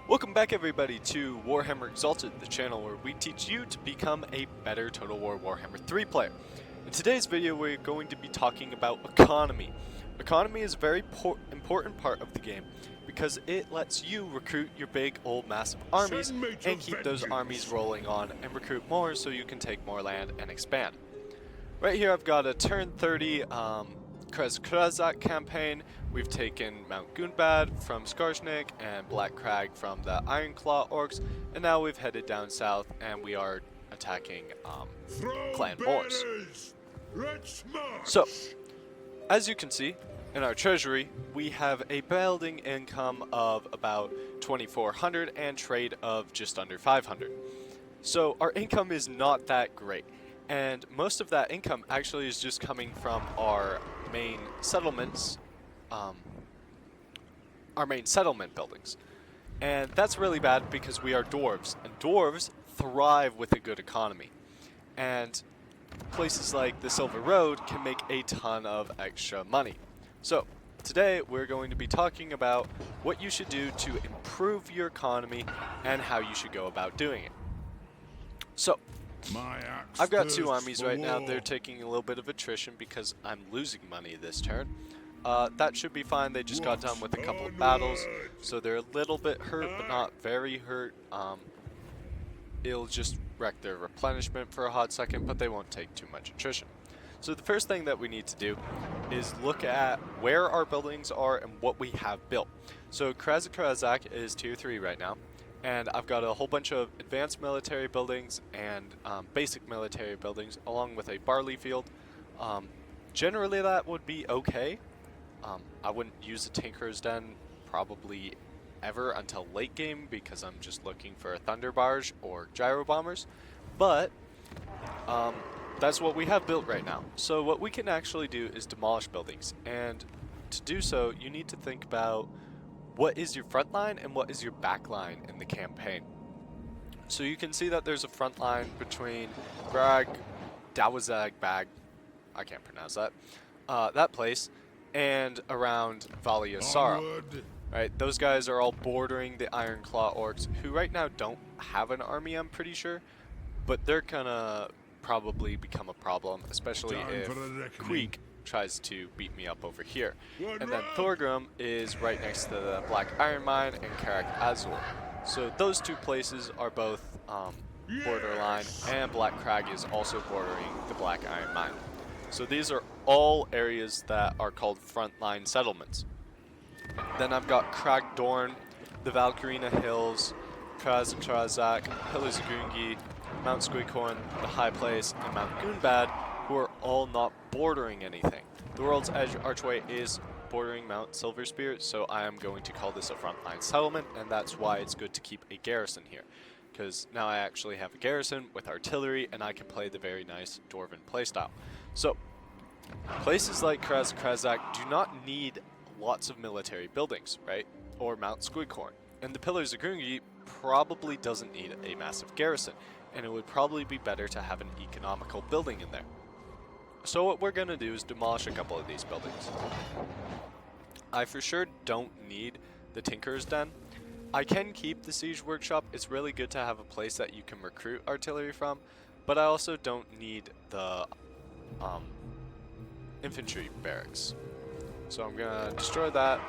Welcome back everybody to Warhammer Exalted, the channel where we teach you to become a better Total War Warhammer 3 player. In today's video we're going to be talking about economy. Economy is a very important part of the game because it lets you recruit your big old massive armies and keep those armies rolling on and recruit more so you can take more land and expand. Right here I've got a turn 30 Krezak campaign. We've taken Mount Gunbad from Skarsnik and Black Crag from the Ironclaw Orcs, and now we've headed down south and we are attacking Clan Moors. So, as you can see, in our treasury, we have a building income of about 2,400 and trade of just under 500. So our income is not that great, and most of that income actually is just coming from our main settlements, our main settlement buildings. And that's really bad because we are dwarves, and dwarves thrive with a good economy. And places like the Silver Road can make a ton of extra money. So today we're going to be talking about what you should do to improve your economy and how you should go about doing it. So I've got two armies right now. They're taking a little bit of attrition because I'm losing money this turn. That should be fine. They just got done with a couple of battles, so they're a little bit hurt, but not very hurt. It'll just wreck their replenishment for a hot second, but they won't take too much attrition. So the first thing that we need to do is look at where our buildings are and what we have built. So Krezak is tier 3 right now, and I've got a whole bunch of advanced military buildings and basic military buildings along with a barley field. Generally that would be okay. I wouldn't use a Tinker's Den probably ever until late game because I'm just looking for a Thunder Barge or Gyro Bombers, but that's what we have built right now. So what we can actually do is demolish buildings, and to do so you need to think about what is your front line and what is your back line in the campaign. So you can see that there's a front line between Brag, Dawazag Bag, I can't pronounce that, that place, and around Valia Sara. Right, those guys are all bordering the Ironclaw Orcs, who right now don't have an army, I'm pretty sure, but they're gonna probably become a problem, especially if Queek tries to beat me up over here. And then Thorgrim is right next to the Black Iron Mine and Karak Azul. So those two places are both borderline, and Black Crag is also bordering the Black Iron Mine. So these are all areas that are called frontline settlements. Then I've got Cragdorn, the Valkyrina Hills, Krezak, Pillars of Gungi, Mount Squeakhorn, the High Place, and Mount Gunbad, who are all not bordering anything. The World's Edge Archway is bordering Mount Silverspear, so I am going to call this a frontline settlement, and that's why it's good to keep a garrison here, because now I actually have a garrison with artillery, and I can play the very nice Dwarven playstyle. So, places like Krezak do not need lots of military buildings, right? Or Mount Squeakhorn. And the Pillars of Gungi probably doesn't need a massive garrison, and it would probably be better to have an economical building in there. So what we're going to do is demolish a couple of these buildings. I for sure don't need the Tinker's Den. I can keep the Siege Workshop. It's really good to have a place that you can recruit artillery from, but I also don't need the infantry barracks. So I'm going to destroy that,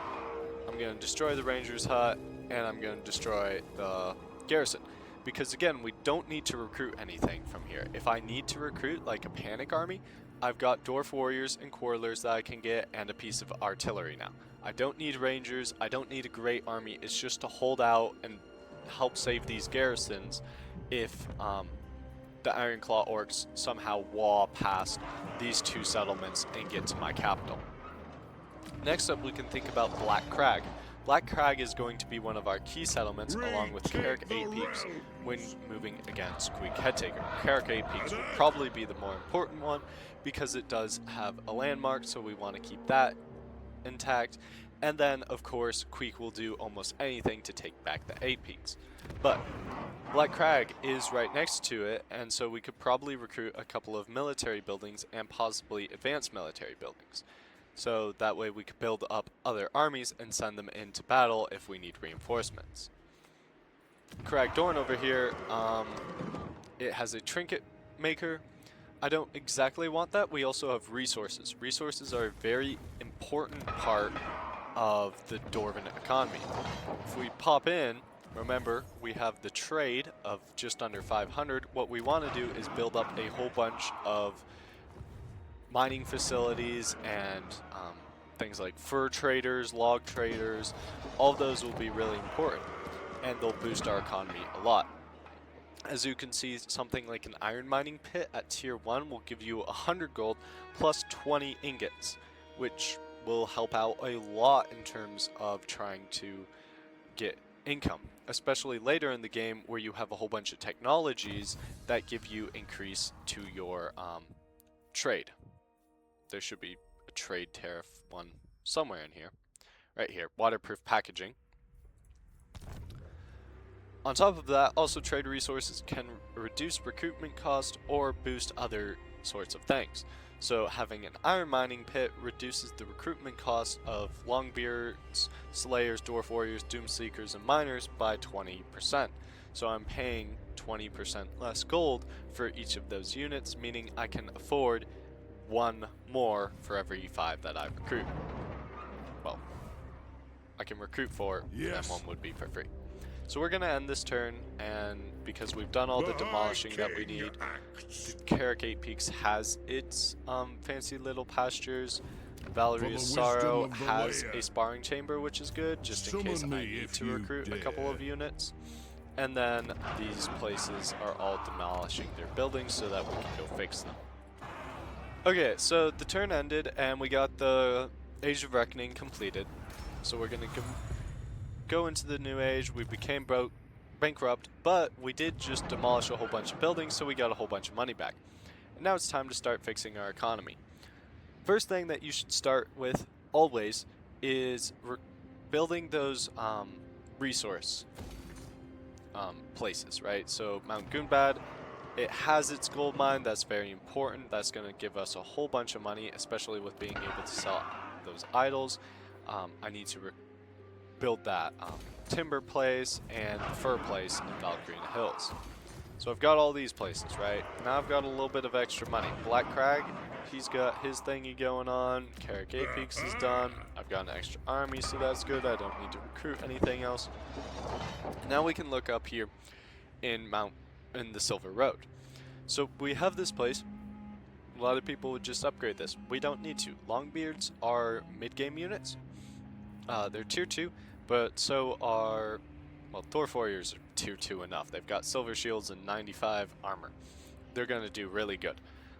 I'm going to destroy the Ranger's hut, and I'm going to destroy the garrison. Because again, we don't need to recruit anything from here. If I need to recruit like a panic army, I've got Dwarf Warriors and Quarrelers that I can get, and a piece of artillery now. I don't need Rangers, I don't need a great army, it's just to hold out and help save these garrisons if the Ironclaw Orcs somehow wall past these two settlements and get to my capital. Next up, we can think about Black Crag. Black Crag is going to be one of our key settlements along with Karak 8 Peaks when moving against Queek Headtaker. Karak 8 Peaks will probably be the more important one because it does have a landmark, so we want to keep that intact. And then, of course, Queek will do almost anything to take back the 8 Peaks. But Black Crag is right next to it, and so we could probably recruit a couple of military buildings and possibly advanced military buildings. So that way we could build up other armies and send them into battle if we need reinforcements. Cragdorn over here, it has a trinket maker. I don't exactly want that. We also have resources. Resources are a very important part of the Dwarven economy. If we pop in, remember we have the trade of just under 500. What we want to do is build up a whole bunch of mining facilities and things like fur traders, log traders. All of those will be really important, and they'll boost our economy a lot. As you can see, something like an iron mining pit at tier 1 will give you 100 gold plus 20 ingots, which will help out a lot in terms of trying to get income, especially later in the game where you have a whole bunch of technologies that give you increase to your trade. There should be a trade tariff one somewhere in here. Right here, waterproof packaging. On top of that, also trade resources can reduce recruitment cost or boost other sorts of things. So having an iron mining pit reduces the recruitment cost of longbeards, slayers, dwarf warriors, doomseekers, and miners by 20%. So I'm paying 20% less gold for each of those units, meaning I can afford one more for every 5 that I recruit. Well, I can recruit 4, and one would be for free. So we're going to end this turn, and because we've done all the demolishing that we need, the Carrick 8 Peaks has its fancy little pastures. Valerie's Sorrow has a sparring chamber, which is good, just in case I need to recruit a couple of units. And then these places are all demolishing their buildings so that we can go fix them. Okay, so the turn ended, and we got the Age of Reckoning completed. So we're going to go into the new age. We became bankrupt, but we did just demolish a whole bunch of buildings, so we got a whole bunch of money back. And now it's time to start fixing our economy. First thing that you should start with always is building those resource places, right? So Mount Goonbad, it has its gold mine. That's very important. That's going to give us a whole bunch of money, especially with being able to sell those idols. I need to build that timber place and the fur place in Valkyrie Hills. So I've got all these places, right? Now I've got a little bit of extra money. Black Crag, he's got his thingy going on. Carrick 8 Peaks is done. I've got an extra army, so that's good. I don't need to recruit anything else. Now we can look up here in the Silver Road. So we have this place. A lot of people would just upgrade this. We don't need to. Longbeards are mid-game units. They're tier 2, but so are, well, Dwarf Warriors are tier 2 enough. They've got silver shields and 95 armor. They're going to do really good.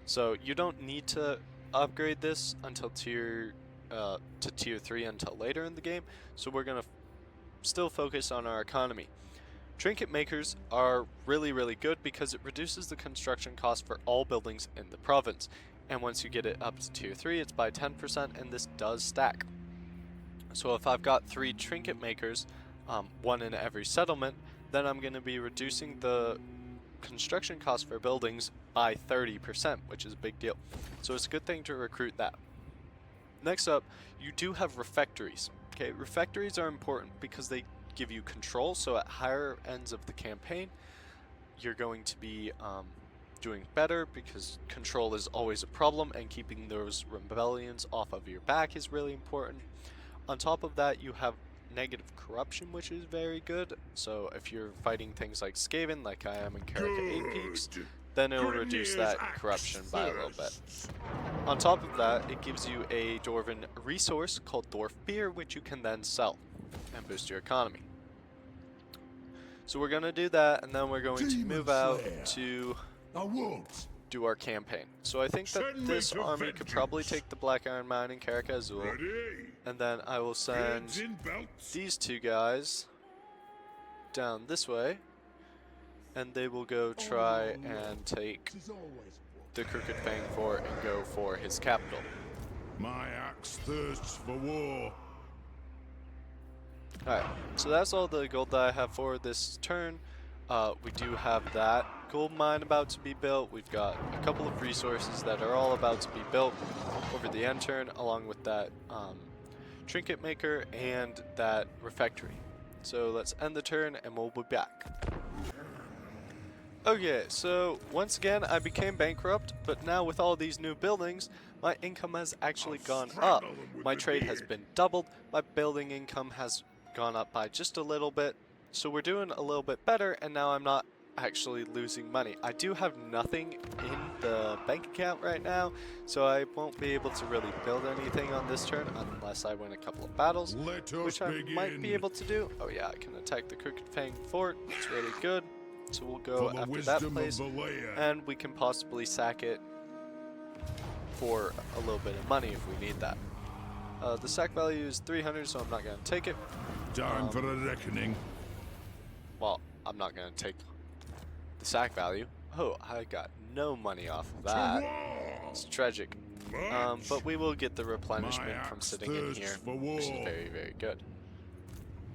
So you don't need to upgrade this until tier 3 until later in the game. So we're going to still focus on our economy. Trinket makers are really, really good because it reduces the construction cost for all buildings in the province. And once you get it up to tier 3, it's by 10%, and this does stack. So if I've got 3 trinket makers, 1 in every settlement, then I'm going to be reducing the construction cost for buildings by 30%, which is a big deal. So it's a good thing to recruit that. Next up, you do have refectories. Okay, refectories are important because they give you control, so at higher ends of the campaign, you're going to be doing better because control is always a problem, and keeping those rebellions off of your back is really important. On top of that, you have negative corruption, which is very good. So if you're fighting things like Skaven, like I am in Carrick 8 Peaks, then it'll reduce that corruption by a little bit. On top of that, it gives you a Dwarven resource called Dwarf Beer, which you can then sell and boost your economy. So we're going to do that, and then we're going to move out to do our campaign. So I think that this army could probably take the Black Iron Mine in Carrick Azul, and then I will send these 2 guys down this way, and they will go try and take the Crooked Fang Fort and go for his capital. My axe thirsts for war. Alright, so that's all the gold that I have for this turn. We do have that gold mine about to be built. We've got a couple of resources that are all about to be built over the end turn, along with that trinket maker and that refectory. So let's end the turn and we'll be back. Okay, so once again I became bankrupt, but now with all these new buildings, my income has actually gone up. My trade has been doubled, my building income has gone up by just a little bit, so we're doing a little bit better, and now I'm not actually losing money. I do have nothing in the bank account right now, so I won't be able to really build anything on this turn unless I win a couple of battles, which I might be able to do. Oh yeah, I can attack the Crooked Fang Fort, it's really good. So we'll go after that place, and we can possibly sack it for a little bit of money if we need that. The sack value is 300, so I'm not going to take it. Time for a reckoning. Well, I'm not going to take the sack value. Oh, I got no money off of that. It's tragic. But we will get the replenishment from sitting in here, which is very, very good.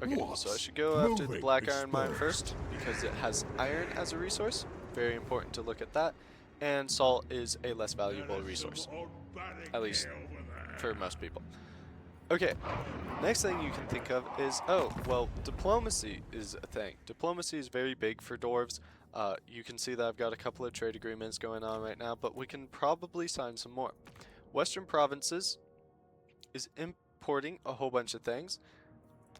Okay, so I should go after the black iron mine first, because it has iron as a resource. Very important to look at that. And salt is a less valuable resource, at least for most people. Okay, next thing you can think of is, oh, well, diplomacy is a thing. Diplomacy is very big for dwarves. You can see that I've got a couple of trade agreements going on right now, but we can probably sign some more. Western Provinces is importing a whole bunch of things.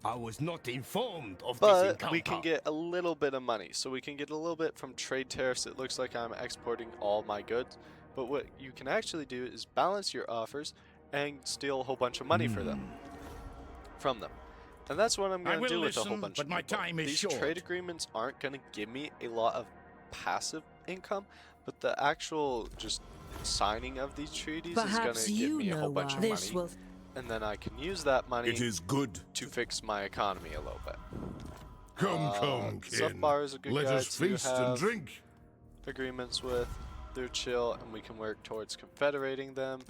I was not informed of this But encounter. we can get a little bit of money. So we can get a little bit from trade tariffs. It looks like I'm exporting all my goods. But what you can actually do is balance your offers and steal a whole bunch of money from them. And that's what I'm going to do with a whole bunch of my people. time is These short. trade agreements aren't going to give me a lot of passive income, but the actual just signing of these treaties is going to give me a whole bunch of money. And then I can use that money It is good. to fix my economy a little bit. Come, kin. Sufbar is a good Let guy us to feast have and drink. agreements with. They're chill, and we can work towards confederating them.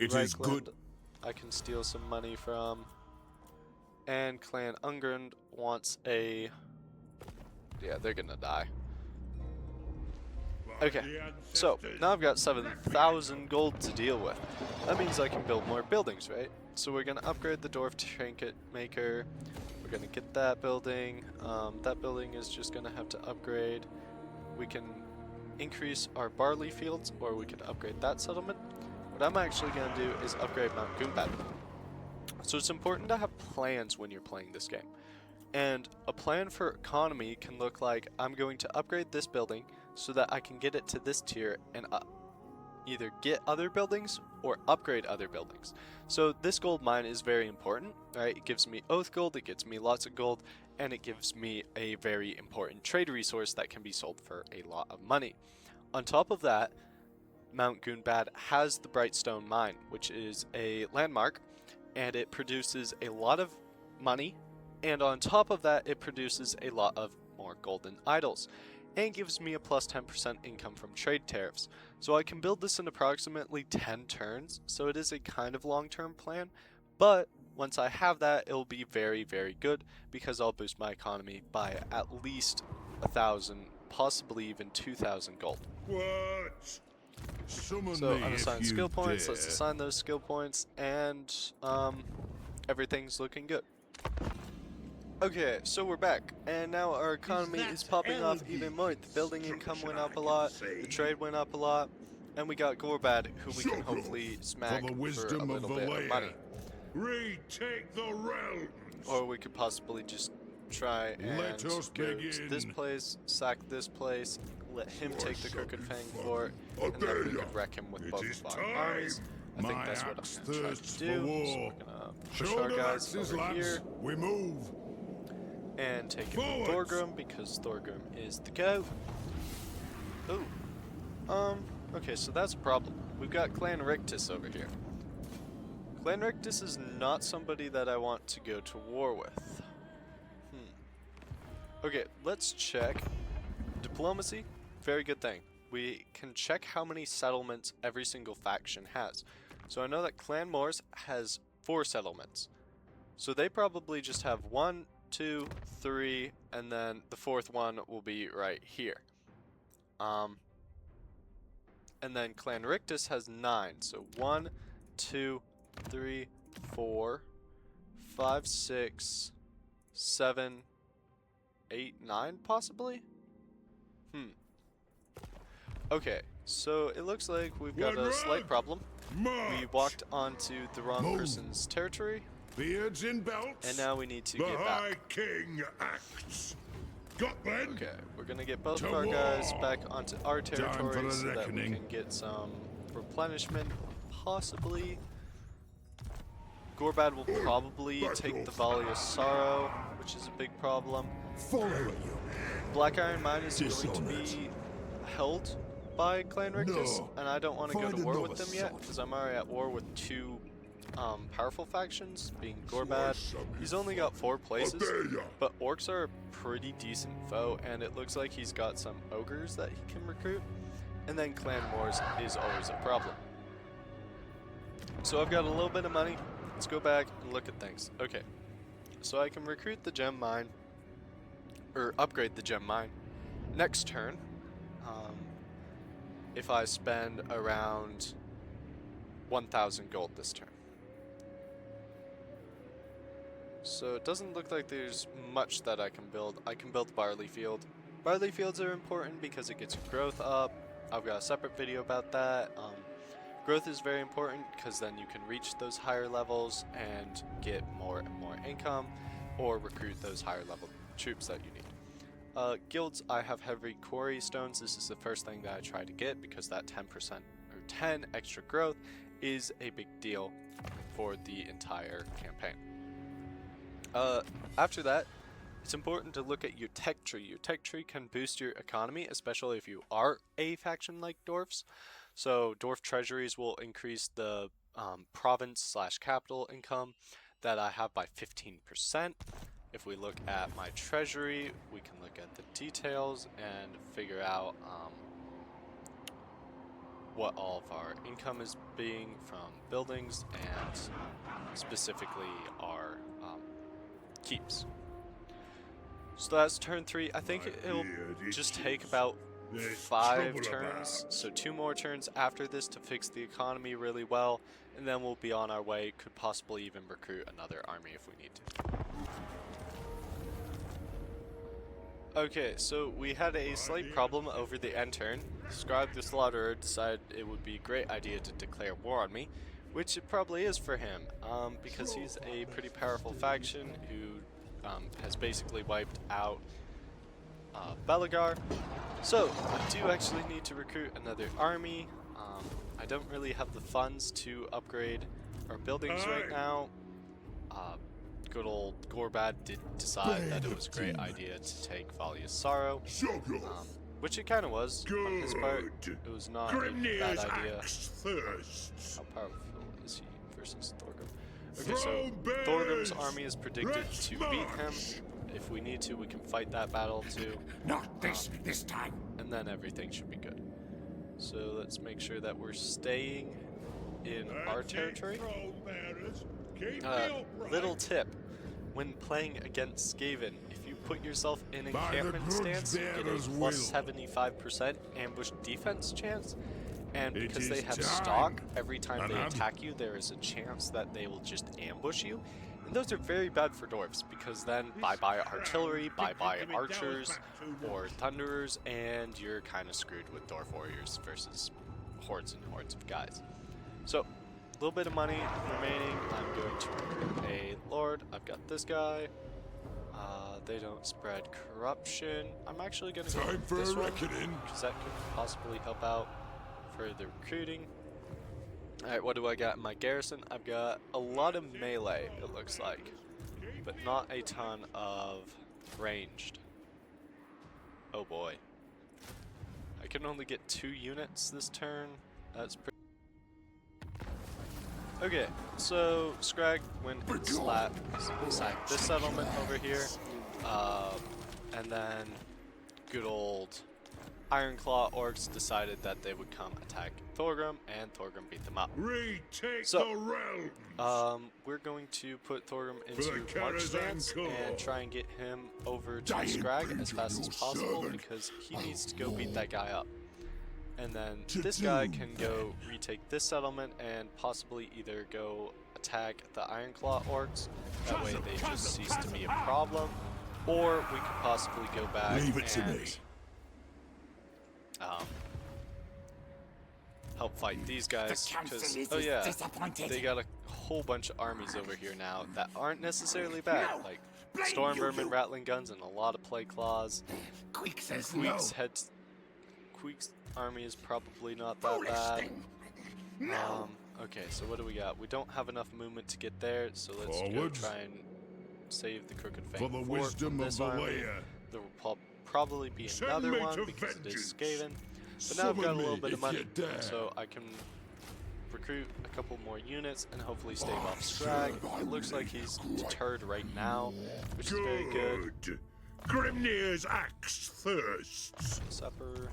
It is good. I can steal some money from. And Clan Ungrund wants a... Yeah, they're gonna die. Okay, so now I've got 7,000 gold to deal with. That means I can build more buildings, right? So we're gonna upgrade the Dwarf Trinket Maker. We're gonna get that building. That building is just gonna have to upgrade. We can increase our barley fields, or we could upgrade that settlement. What I'm actually gonna do is upgrade Mount Goombad. So it's important to have plans when you're playing this game. And a plan for economy can look like, I'm going to upgrade this building so that I can get it to this tier and either get other buildings or upgrade other buildings. So this gold mine is very important, right? It gives me oath gold, it gets me lots of gold, and it gives me a very important trade resource that can be sold for a lot of money. On top of that, Mount Goombad has the Brightstone mine, which is a landmark, and it produces a lot of money, and on top of that it produces a lot of more golden idols and gives me a plus 10% income from trade tariffs. So I can build this in approximately 10 turns, so it is a kind of long-term plan, but once I have that, it'll be very, very good because I'll boost my economy by at least 1,000, possibly even 2,000 gold. What? Summon So me unassign if you skill points, dare. let's assign those skill points, and everything's looking good. Okay, so we're back, and now our economy is popping off even more. The building income went up a lot, the trade went up a lot, and we got Gorbad, who we can hopefully smack For the for a wisdom of little bit of money. Retake the realms. Or we could possibly just try and Let us go to begin. this place, sack this place, let him take the Crooked Fang Fort, Oh, and then we there could wreck him with It both is of our time. armies. I think My that's what axe I'm going to try thirsts to for do. So war. we're going to push Show our the guys axes, over lads. here We move. and take it with Forwards. Thorgrim, because Thorgrim is the goat. Ooh. Okay, so that's a problem. We've got Clan Rictus over here. Clan Rictus is not somebody that I want to go to war with. Okay, let's check. Diplomacy, very good thing. We can check how many settlements every single faction has. So I know that Clan Morse has 4 settlements. So they probably just have 1, 2, 3, and then the 4th one will be right here. And then Clan Rictus has 9. So 1, 2, 3, 4, 5, 6, 7, 8, 9 possibly? Okay, so it looks like we've got a slight problem. We walked onto the wrong person's territory, Beards in belts. and now we need to the get High back. King acts. Got then? Okay, we're gonna get both To of our guys war. back onto our for territory the so that we reckoning. can get some replenishment, possibly. Gorbad will probably take the Volley of Sorrow, which is a big problem. Follow you. Black Iron Mine is going to be Dishonoured. held by Clan Rictus, No. and I don't want to go Find to war with another them yet, sort. because I'm already at war with two powerful factions, being Gorbad. He's only got 4 places, but Orcs are a pretty decent foe, and it looks like he's got some Ogres that he can recruit, and then Clan Wars is always a problem. So I've got a little bit of money. Let's go back and look at things. Okay, so I can recruit the gem mine, or upgrade the gem mine next turn. If I spend around 1,000 gold this turn. So it doesn't look like there's much that I can build. I can build barley field. Barley fields are important because it gets growth up. I've got a separate video about that. Growth is very important because then you can reach those higher levels and get more and more income, or recruit those higher level troops that you need. Guilds, I have heavy quarry stones. This is the first thing that I try to get because that 10% or 10 extra growth is a big deal for the entire campaign. After that, it's important to look at your tech tree. Your tech tree can boost your economy, especially if you are a faction like dwarfs. So dwarf treasuries will increase the province/capital income that I have by 15%. If we look at my treasury, we can look at the details and figure out what all of our income is being from buildings and specifically our keeps. So that's turn 3. I think it'll just take about 5 turns, so 2 more turns after this to fix the economy really well, and then we'll be on our way. Could possibly even recruit another army if we need to. Okay, so we had a slight problem over the end turn. Scribe the Slaughterer decided it would be a great idea to declare war on me, which it probably is for him, because he's a pretty powerful faction who has basically wiped out Belagar. So, I do actually need to recruit another army. I don't really have the funds to upgrade our buildings right now. Good old Gorbad did decide that it was a great idea to take Volley of Sorrow, which it kind of was on his part. It was not a bad idea. How powerful is he versus Thorgrim? Okay, so Thorgrim's army is predicted to beat him. If we need to, we can fight that battle too. Not this time. And then everything should be good. So let's make sure that we're staying in our territory. Little tip. When playing against Skaven, if you put yourself in encampment stance, you get a plus 75% ambush defense chance. And because they have stock, every time they attack you, there is a chance that they will just ambush you. And those are very bad for dwarves, because then bye-bye artillery, bye-bye archers, or thunderers, and you're kind of screwed with dwarf warriors versus hordes and hordes of guys. So, a little bit of money remaining. I'm going to recruit a lord. I've got this guy. They don't spread corruption. I'm actually going to go with this one, because that could possibly help out for the recruiting. Alright, what do I got in my garrison? I've got a lot of melee, it looks like, but not a ton of ranged. Oh boy. I can only get 2 units this turn. That's pretty... Okay, so Scrag went and sacked this settlement over here, and then good old Ironclaw orcs decided that they would come attack Thorgrim, and Thorgrim beat them up. Retake So, the realm. we're going to put Thorgrim into march stance and try and get him over to Scrag as fast as possible, because he needs to go beat that guy up. And then this guy can go retake this settlement and possibly either go attack the Ironclaw orcs. That way they just cease to be a problem. Or we could possibly go back Leave it to and me. help fight these guys. The council Because, is oh yeah, disappointed. they got a whole bunch of armies over here now that aren't necessarily bad. No. Like Blame storm you, vermin, you. rattling guns, and a lot of plague claws. Quick says Queek's no. Queek's army is probably not that Foolish bad. thing. No. Okay, so what do we got? We don't have enough movement to get there, so let's go Forwards. try and save the Crooked For Fang the Fort wisdom from of this the army. layer. There will probably be Send another me one to because it is vengeance. Skaven. But now I've got a Summon little me bit of if money, you dare. so I can recruit a couple more units and hopefully stave off Scrag. It looks like he's deterred right now, which is very good. Grimnir's axe thirsts. Supper.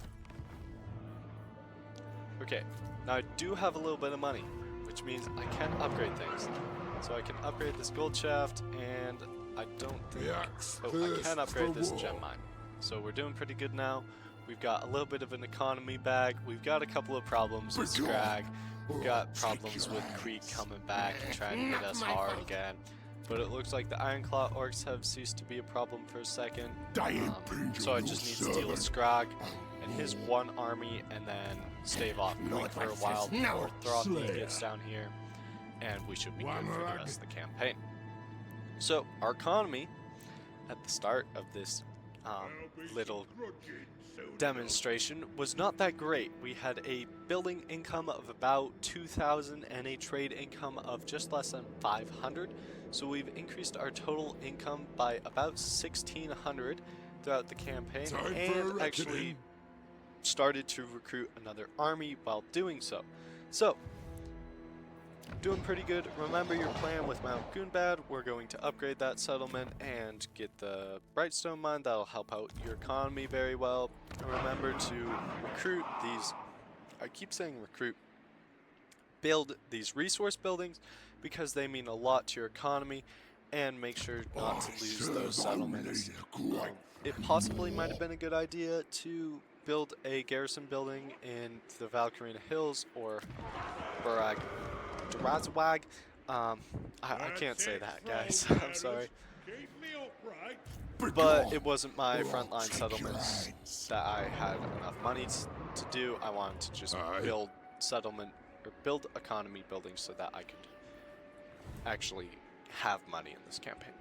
Okay, now I do have a little bit of money, which means I can upgrade things. So I can upgrade this gold shaft, and I don't think... The axe Oh, I thirsts can upgrade for this war. gem mine. So we're doing pretty good now. We've got a little bit of an economy bag. We've got a couple of problems with Scrag. We've got problems with Creek coming back and trying to hit us hard again. But it looks like the Ironclaw orcs have ceased to be a problem for a second. So I just need to deal with Scrag and his one army and then stave off Creek for a while before Throthy gets down here. And we should be good for the rest of the campaign. So our economy at the start of this little demonstration was not that great. We had a building income of about 2,000 and a trade income of just less than 500. So we've increased our total income by about 1,600 throughout the campaign, Time for and reckoning. actually started to recruit another army while doing so. So doing pretty good. Remember your plan with Mount Goonbad. We're going to upgrade that settlement and get the Brightstone mine. That'll help out your economy very well. And remember to recruit these, I keep saying recruit, build these resource buildings because they mean a lot to your economy, and make sure not to lose those settlements. It possibly might have been a good idea to build a garrison building in the Valkyrina Hills or Drazwag. I can't say that, guys. I'm sorry. But it wasn't my frontline settlements that I had enough money to do. I wanted to just build settlement or build economy buildings so that I could actually have money in this campaign.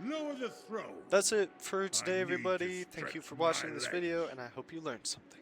Lower the throne. That's it for today, need to everybody. Thank you stretch for watching my this legs. video, and I hope you learned something.